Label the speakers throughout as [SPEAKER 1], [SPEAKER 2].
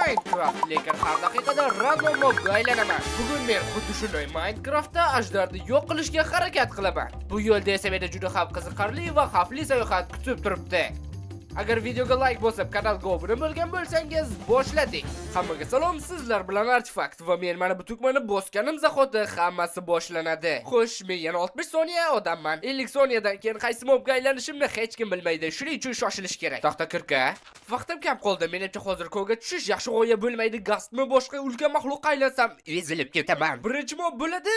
[SPEAKER 1] Minecraft, lekin har daqiqada random mobga aylanaman. Bugun men xuddi shunday Minecraftda ajdarni yo'q qilishga harakat qilaman. Bu yo'lda esa meni juda ham qiziqarli va xavfli sayohat kutib turibdi. Agar videoga like bosib, kanalga obuna bo'lgan bo'lsangiz, boshladik. Hammaga salom, sizlar bilan Artifakt va men mana bu tugmani bosganim zahoti hammasi boshlanadi. Xo'sh, men yana 60 soniya odamman. 50 soniyadan keyin qaysi mobga aylanishimni hech kim bilmaydi. Shuning uchun shoshilish kerak. To'xta kirka. Vaqtim kam qoldi. Menimcha hozir ko'lga tushish yaxshi g'oya bo'lmaydi. Gastmi boshqa ulkan maxluqqa aylansam, ezilib ketaman. Birinchi mob bo'ladi.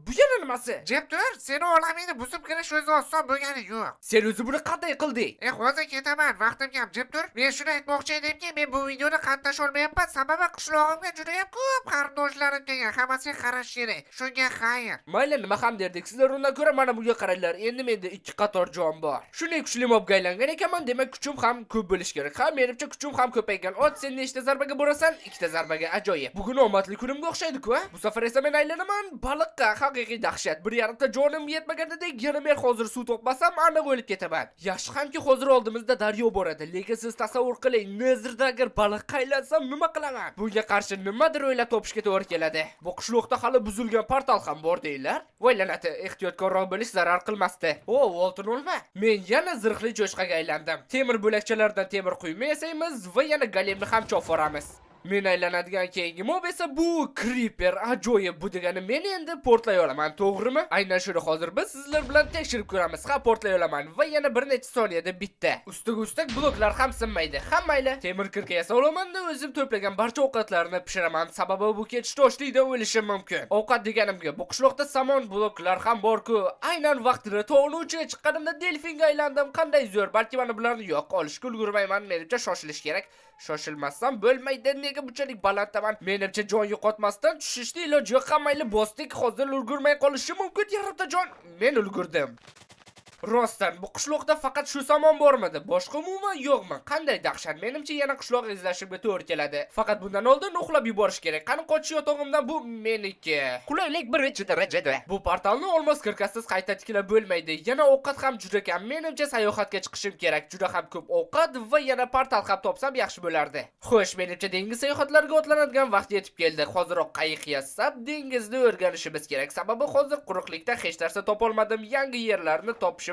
[SPEAKER 1] Bu yana nimasi?
[SPEAKER 2] Jeptur, seni olamingni buzib kirish o'zi oson bo'lgani yo'q.
[SPEAKER 1] Sen o'zi buni qanday qilding?
[SPEAKER 2] Hozir ketaman. Vaqtim kam, Jeptur. Men shuni aytmoqchi edimki, men bu videoni qatnasha olmayapman. Sababi qishlog'imga juda ham ko'p qarindoshlarim kelgan. Hammasiga qarash kerak. Shunga xayr.
[SPEAKER 1] Mayli, nima ham derdik. Sizlar undan ko'ra mana bunga qaranglar. Endi menda 2 qator jon bor. Shunday kuchli mobga aylangan ekanman, demak kuchim ham ko'p bo'lish kerak. Ha, menimcha kuchim ham ko'paygan. Ot, sen nechta zarbaga borasan? 2 ta zarbaga. Ajoyib. Bugun omadli kunimga o'xshaydi-ku, a? Bu safar esa men aylanaman baliqqa. Haqiqiy dahshat. 1,5 ta jonim yetmaganidek, yana men hozir suv topmasam, aniq o'lib ketaman. Yaxshi hamki hozir oldimizda daryo boradi. Lekin siz tasavvur qiling, nazarda agar baliqqa aylansam nima qilaman? Bunga qarshi nimadir o'ylab topishga to'g'ri keladi. Bu qishloqda hali buzilgan portal ham bor deylar. Voylanati, ehtiyotkorroq bo'lish zarar qilmasdi. O, oltin olma. Men yana zirhli jo'shqaga aylandim. Temir bo'lakchalardan temir quyma yasaymiz va yana golemni ham choforamiz. Men aylanadigan keyingi mob esa bu Creeper. Ajoyib, bu degani men endi portlay olaman, to'g'rimi? Aynan shuni hozir biz sizlar bilan tekshirib ko'ramiz. Ha, portlay olaman va yana bir necha soniyada bitta. Ustiga ustak bloklar ham sinmaydi. Hammayli temir kirka yasa olaman-da, o'zim to'plagan barcha ovqatlarni pishiraman. Sababi bu ketish toshlikda o'lishim mumkin. Ovqat deganimga bu qishloqda samon bloklar ham bor-ku. Aynan vaqtida tog'ning uchiga chiqqanimda delfinga aylandim. Qanday zo'r, balki mana bularni yo'q olishga ulgurmayman. Menimcha shoshilish kerak. Shoshilmasam bo'lmaydi. Nega bunchalik balanddaman? Menimcha jon yo'qotmasdan tushishni iloji yo'q. Hammayli bosdik, hozir ulgurmay qolishi mumkin. Yarimta jon. Men ulgurdim. Rostdan, bu qishloqda faqat shu samon bormidi? Boshqa umuman yo'qmi? Qanday dahshat. Menimcha yana qishloq izlashimga to'g'ri keladi. Faqat bundan oldin uxlab yuborish kerak. Qani qochish yotog'imdan, bu meniki. Qulaylik birinchi darajada. Bu portalni olmos kirkasiz qayta tiklab bo'lmaydi. Yana ovqat ham juda kam. Menimcha sayohatga chiqishim kerak. Juda ham ko'p ovqat va yana portal ham topsam yaxshi bo'lardi. Xo'sh, menimcha dengiz sayohatlariga otlanadigan vaqt yetib keldi. Hoziroq qayiq yasab dengizni o'rganishimiz kerak. Sababi hozir quruqlikda hech narsa topolmadim. Yangi yerlarni topish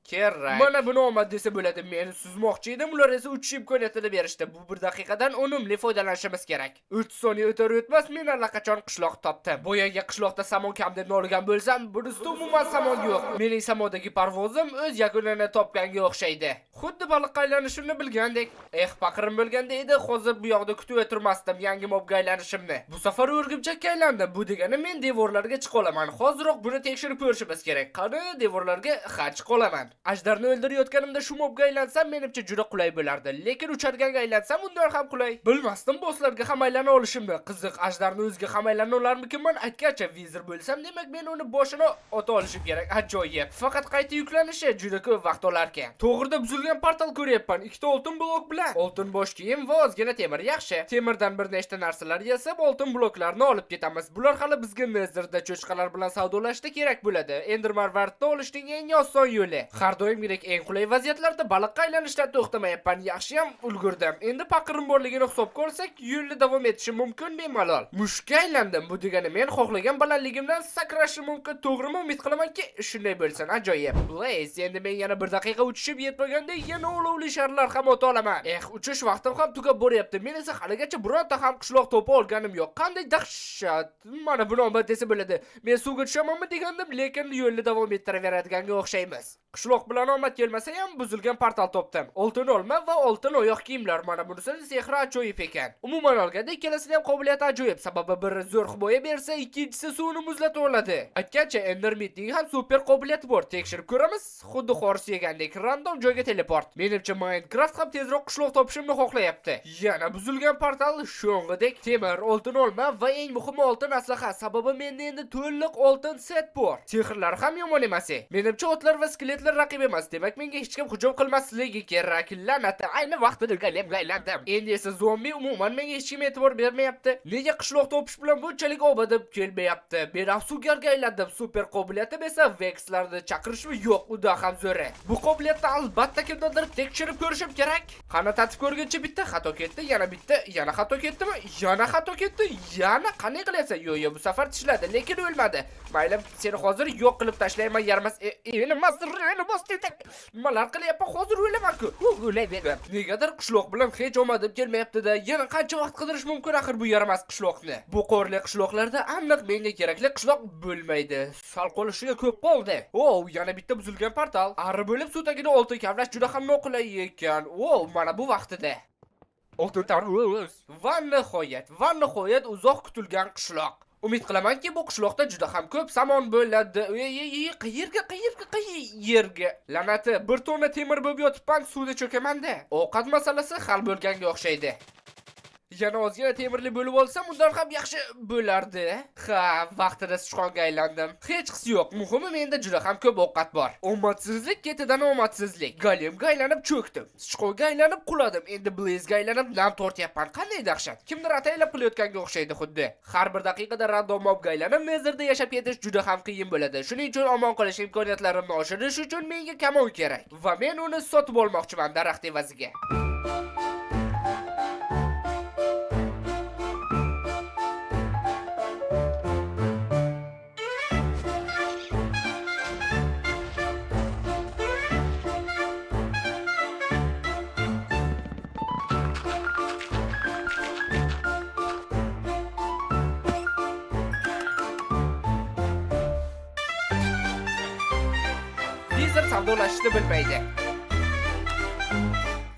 [SPEAKER 1] kerak. Mana buni omad desa bo'ladi. Men suzmoqchi edim, ular esa uchish imkoniyatini berishdi. Bu 1 daqiqadan unumli foydalanishimiz kerak. 3 soniya o'tar o'tmas men allaqachon qishloq topdim. Boyaga qishloqda samon kam deb noligan bo'lsam, bunisida umuman samon yo'q. Mening samodagi parvozim o'z yakunini topganga o'xshaydi. Xuddi baliqqa aylanishimni bilgandek. Paqirim bo'lganda edi, hozir bu yoqda kutib o'tirmasdim yangi mobga aylanishimni. Bu safar o'rgimchakka aylandim. Bu degani men devorlarga chiqa olaman. Hoziroq buni tekshirib ko'rishimiz kerak. Qani devorlarga chiqa olaman. Ajdarni o'ldirayotganimda shu mobga aylansam menimcha juda qulay bo'lardi. Lekin ucharganga aylansam undan ham qulay. Bilmasdim bosslarga ham aylana olishimni. Qiziq, ajdarni o'ziga ham aylana olarmikinman? Aytgancha vizir bo'lsam, demak men uni boshini ota olishim kerak. Ajoyib. Faqat qayta yuklanishi juda ko'p vaqt olar ekan. To'g'rida buzilgan portal ko'ryapman. 2 ta oltin blok bilan. Oltin bosh kiyim va ozgina temir yaxshi. Temirdan bir nechta narsalar yasab, oltin bloklarni olib ketamiz. Bular hali bizga nazarda cho'chqalar bilan savdolashda kerak bo'ladi. Enderman vartni olishning eng oson yo'li. Har doimgidek eng qulay vaziyatlarda baliqqa aylanishdan to'xtamayapman. Yaxshi ham ulgurdim. Endi paqirim borligini hisobga olsak, yo'lda davom etishim mumkin bemalol. Mushukka aylandim. Bu degani men xohlagan balandligimdan sakrashim mumkin. To'g'rimi? Umid qilamanki, shunday bo'lsin. Ajoyib. Blaze, endi men yana 1 daqiqa uchishib yetmaganda yana olovli sharlar ham ota olaman. Uchish vaqtim ham tugab boryapti. Men esa haligacha bironta ham qishloq to'pa olganim yo'q. Qanday dahshat. Mana buni omad desa bo'ladi. Men suvga tushamanmi degandim, lekin yo'lda davom ettiraveradiganiga o'xshaymiz. Qishloq bilan omad kelmasa ham buzilgan portal topdim. Oltin olma va oltin oyoq kiyimlar. Mana bunisi sehri ajoyib ekan. Umuman olganda ikkalasining ham qobiliyati ajoyib. Sababi biri zo'r himoya bersa, ikkinchisi suvni muzlatib oladi. Aytgancha Endermitning ham super qobiliyati bor. Tekshirib ko'ramiz. Xuddi xorsi yegandek random joyga teleport. Menimcha Minecraft ham tezroq qishloq topishimni xohlayapti. Yana buzilgan portal sho'ng'idek temir, oltin olma va eng muhimi oltin aslaha. Sababi menda endi to'liq oltin set bor. Sehrlar ham yomon emas. Menimcha otlar va skeletlar raqib emas. Demak, menga hech kim hujum qilmasligi kerak. La'nati, ayni vaqtida golemga aylandim. Endi esa zombi umuman menga hech kim e'tibor bermayapti. Nega qishloqda o'pish bilan bunchalik obadib kelmayapti? Men afsugarga aylandim. Super qobiliyatim esa Vexlarni chaqirishmi yo'q, unda ham zo'ri. Bu qobiliyatni albatta kimdandir tekshirib ko'rishim kerak. Qani tatib ko'rguncha bitta xato ketdi, yana bitta, yana xato ketdimi? Yana xato ketdi, yana qanday qilyapsan? Yo'q, bu safar tishladi, lekin o'lmadi. Mayli, seni hozir yo'q qilib tashlayman, yarmas. Nimalar qilyapman? Hozir o'laman-ku. O'layman. Negadir qishloq bilan hech omadim kelmayapti-da. Yana qancha vaqt qidirish mumkin axir bu yaramas qishloqni? Bu qorli qishloqlarda aniq menga kerakli qishloq bo'lmaydi. Sal qolishiga ko'p qoldi. Yana bitta buzilgan portal. Ari bo'lib suv tagida oltin kavlash juda ham noqulay ekan. Mana bu vaqtida. Oltin tarvuz. Va nihoyat uzoq kutilgan qishloq. Umid qilamanki, bu qishloqda juda ham ko'p samon bo'ladi. Qayerga? La'nati, bir tonna temir bo'lib yotibman, suvda cho'kaman-da. Ovqat masalasi hal bo'lganga o'xshaydi. Yana ozgina temirli bo'lib olsam, undan ham yaxshi bo'lardi. Vaqtida sichqonga aylandim. Hech qisi yo'q. Muhimi menda juda ham ko'p ovqat bor. Omadsizlik ketidan omadsizlik. Golemga aylanib cho'kdim. Sichqonga aylanib quladim. Endi Blazega aylanib nam tortyapman. Qanday dahshat. Kimdir ataylab qilayotganga o'xshaydi xuddi. Har bir daqiqada random mobga aylanib Nezerda yashab ketish juda ham qiyin bo'ladi. Shuning uchun omon qolish imkoniyatlarimni oshirish uchun menga kamon kerak. Va men uni sotib olmoqchiman daraxt evaziga. Savdolashishni bilmaydi.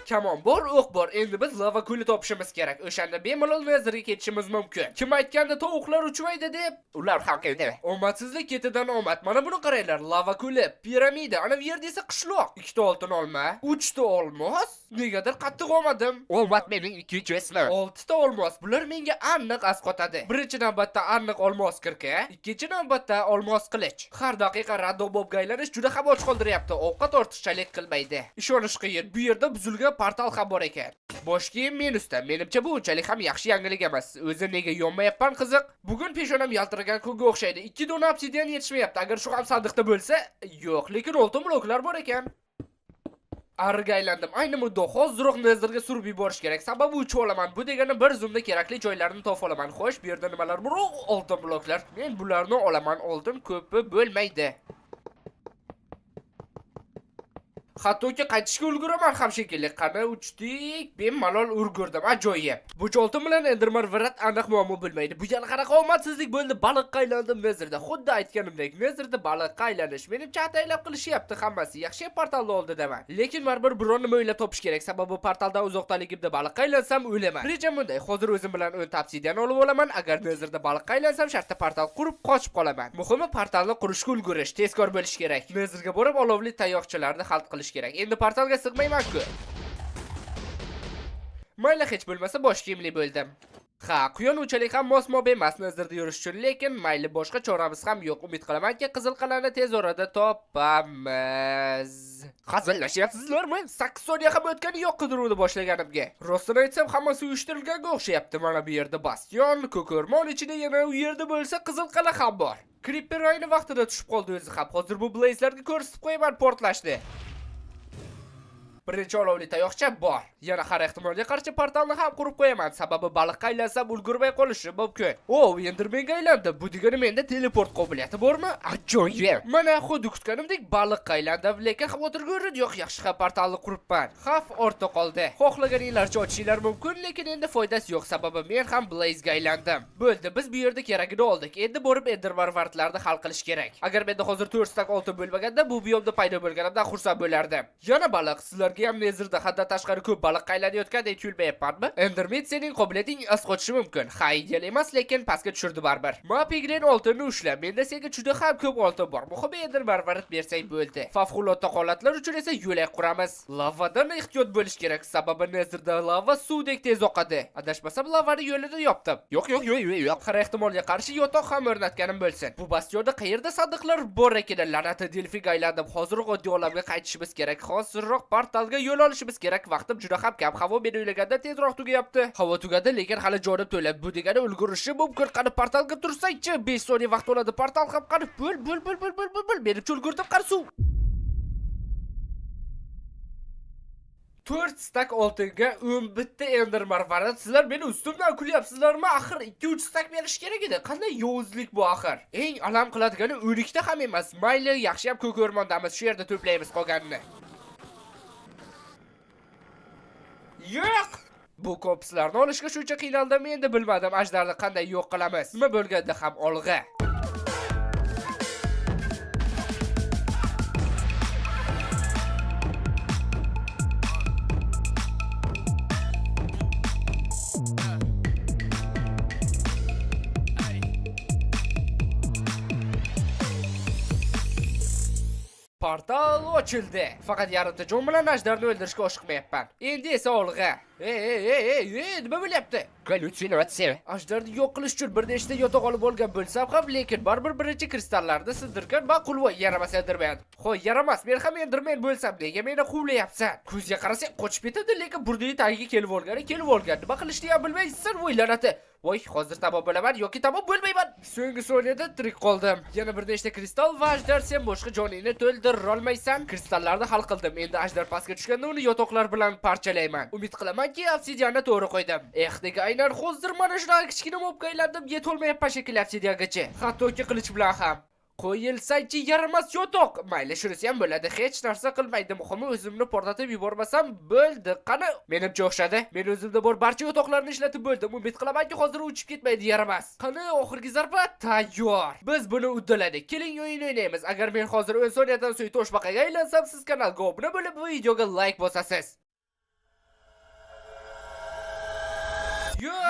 [SPEAKER 1] Kamon bor, o'q bor. Endi biz lava ko'li topishimiz kerak. O'shanda bemalol Nezerga ketishimiz mumkin. Kim aytganda tovuqlar uchmaydi deb, ular haqida. Omadsizlik ketidan omad. Mana buni qaranglar. Lava ko'li, piramida, ana bu yerda esa qishloq. 2 ta oltin olma, 3 ta olmos. Negadir qattiq olmadim. Omad mening ikkinchi ismim. 6 ta olmos. Bular menga aniq asqotadi. Birinchi navbatda aniq olmos kirka, ikkinchi navbatda olmos qilich. Har daqiqa random mobga aylanish juda ham och qoldiryapti. Ovqat ortiqchalik qilmaydi. Ishonish qiyin. Bu yerda buzilgan portal ham bor ekan. Bosh kiyim minusda. Menimcha bu unchalik ham yaxshi yangilik emas. O'zi nega yonmayapman qiziq? Bugun peshonam yaltiragan kunga o'xshaydi. 2 dona obsidian yetishmayapti. Agar shu ham sandiqda bo'lsa, yo'q, lekin oltin bloklar bor ekan. Ariga aylandim. Ayni muddo hozirroq Nezerga surib yuborish kerak. Sababi uch olaman. Bu degani bir zumda kerakli joylarni topa olaman. Xo'sh, bu yerda nimalar bor? Oltin bloklar. Men bularni olaman. Oltin ko'pi bo'lmaydi. Hattoki qaytishga ulguraman ham shekilli. Qani uchdik, bemalol urgurdim. Ajoyib. Bu oltin bilan Enderman virat aniq muammo bo'lmaydi. Bu yana qanaqa omadsizlik bo'ldi? Baliqqa aylandim Nezerda. Xuddi aytganimdek, Nezerda baliqqa aylanish. Menimcha ataylab qilishyapti hammasi. Yaxshi portalni oldidaman. Lekin baribir biror nima o'ylab topish kerak. Sababi portaldan uzoqdaligimda baliqqa aylansam o'laman. Rejam bunday. Hozir o'zim bilan 10 obsidian olib olaman. Agar Nezerda baliqqa aylansam, shartta portal qurib qochib qolaman. Muhimi portalni qurishga ulgurish, tezkor bo'lish kerak. Nezerga borib olovli tayoqchalarni xalt qilish kerak. Endi portalga sig'mayman-ku. Mayli, hech bo'lmasa bosh kiyimli bo'ldim. Quyon unchalik ham mos-mob emas Nezerda yurish uchun, lekin mayli, boshqa choramiz ham yo'q. Umid qilamanki, qizil qal'ani tez orada topamiz. Hazillashyapsizlarmi? 8 soniya ham o'tgani yo'q qidiruvni boshlaganimga. Rostini aytsam, hammasi uyushtirilganga o'xshayapti. Mana bu yerda bastion, ko'kirmon ichida yana u yerda bo'lsa qizil qal'a ham bor. Creeper ayni vaqtida tushib qoldi o'zi ham. Hozir bu blazlarga ko'rsatib qo'yaman portlashni. Birinchi olovli tayoqcha bor. Yana har ehtimolga qarshi portalni ham qurib qo'yaman. Sababi baliqqa aylansam ulgurmay qolishi mumkin. Endermenga aylandim. Bu degani menda teleport qobiliyati bormi? Ajoyib. Mana xuddi kutganimdek baliqqa aylandim, lekin xavotirga o'rin yo'q, yaxshi ham portalni quribman. Xavf ortda qoldi. Xohlaganinglarcha ochishinglar mumkin, lekin endi foydasi yo'q, sababi men ham Blazega aylandim. Bo'ldi, biz bu yerda keragini oldik. Endi borib Enderman vartlarni hal qilish kerak. Agar menda hozir 4 stak oltin bo'lmaganda, bu biyomda paydo bo'lganimdan xursand bo'lardim. Yana baliq, sizlarga sizlarga ham nezirda haddan tashqari ko'p baliq qaylanayotgandek tuyulmayapmanmi? Enderman sening qobiliyating asqotishi mumkin. Ha, ideal emas, lekin pastga tushirdi baribir. Ma piglen oltinni ushla. Menda senga juda ham ko'p oltin bor. Muhimi ender barvarit bersang bo'ldi. Favqulodda holatlar uchun esa yo'lak quramiz. Lavadan ehtiyot bo'lish kerak, sababi nezirda lava suvdek tez oqadi. Adashmasam lavani yo'lida yopdim. Yo'q. Har ehtimolga qarshi yotoq ham o'rnatganim bo'lsin. Bu bastionda qayerda sandiqlar bor ekan? La'nati delfiga aylandim. Hozirroq oddiy olamga qaytishimiz kerak. Hozirroq portalga yo'l olishimiz kerak. Vaqtim juda ham kam. Havo men o'ylaganda tezroq tugayapti. Havo tugadi, lekin hali jonim to'la. Bu degani ulgurishi mumkin. Qani portalga tursang-chi, 5 soniya vaqt oladi. Portal ham qani bo'l. Menimcha ulgurdim, qani suv. 4 stak oltinga 11 ta ender marvarat. Sizlar meni ustimdan kulyapsizlarmi? Axir 2-3 stak berish kerak edi. Qanday yovuzlik bu axir? Eng alam qiladigani 12 ta ham emas. Mayli, yaxshi ham ko'k o'rmondamiz. Shu yerda to'playmiz qolganini. Yo'q! Bu kopslarni olishga shuncha qiynaldim, endi bilmadim ajdarni qanday yo'q qilamiz. Nima bo'lganda ham olg'a. Portal ochildi. Faqat yarimta jon bilan ajdarni o'ldirishga oshiqmayapman. Endi esa olg'a. Nima bo'lyapti? Gallyutsinatsiya. Ajdarni yo'q qilish uchun bir nechta yotoq olib olgan bo'lsam ham, lekin baribir birinchi kristallarni sindirgan ma'qul va yaramas Enderman. Xo'y, yaramas. Men ham Enderman bo'lsam, nega meni quvlayapsan? Ko'zga qarasang qochib ketadi, lekin burnining tagiga kelib olgan. Nima qilishni ham bilmaysan, o'ylanadi. Voy, hozir tamom bo'laman yoki tamom bo'lmayman. So'nggi soniyada tirik qoldim. Yana bir nechta kristal va ajdar, sen boshqa joningni to'ldira olmaysan. Kristallarni hal qildim. Endi ajdar pastga tushganda uni yotoqlar bilan parchalayman. Umid qilamanki, obsidianni to'g'ri qo'ydim. Nega aynan hozir mana shunaqa kichkina mobga aylandim, yetolmayapman shekilli obsidiangacha. Hattoki qilich bilan ham. Qo'yilsaychi yaramas yotoq. Mayli, shunisi ham bo'ladi. Hech narsa qilmaydi. Muhimi o'zimni portlatib yubormasam bo'ldi. Qani, menimcha o'xshadi. Men o'zimda bor barcha yotoqlarni ishlatib bo'ldim. Umid qilamanki, hozir uchib ketmaydi yaramas. Qani, oxirgi zarba tayyor. Biz buni uddaladik. Keling, o'yin o'ynaymiz. Agar men hozir 10 soniyadan so'ng toshbaqaga aylansam, siz kanalga obuna bo'lib, bu videoga like bosasiz. Yo'q!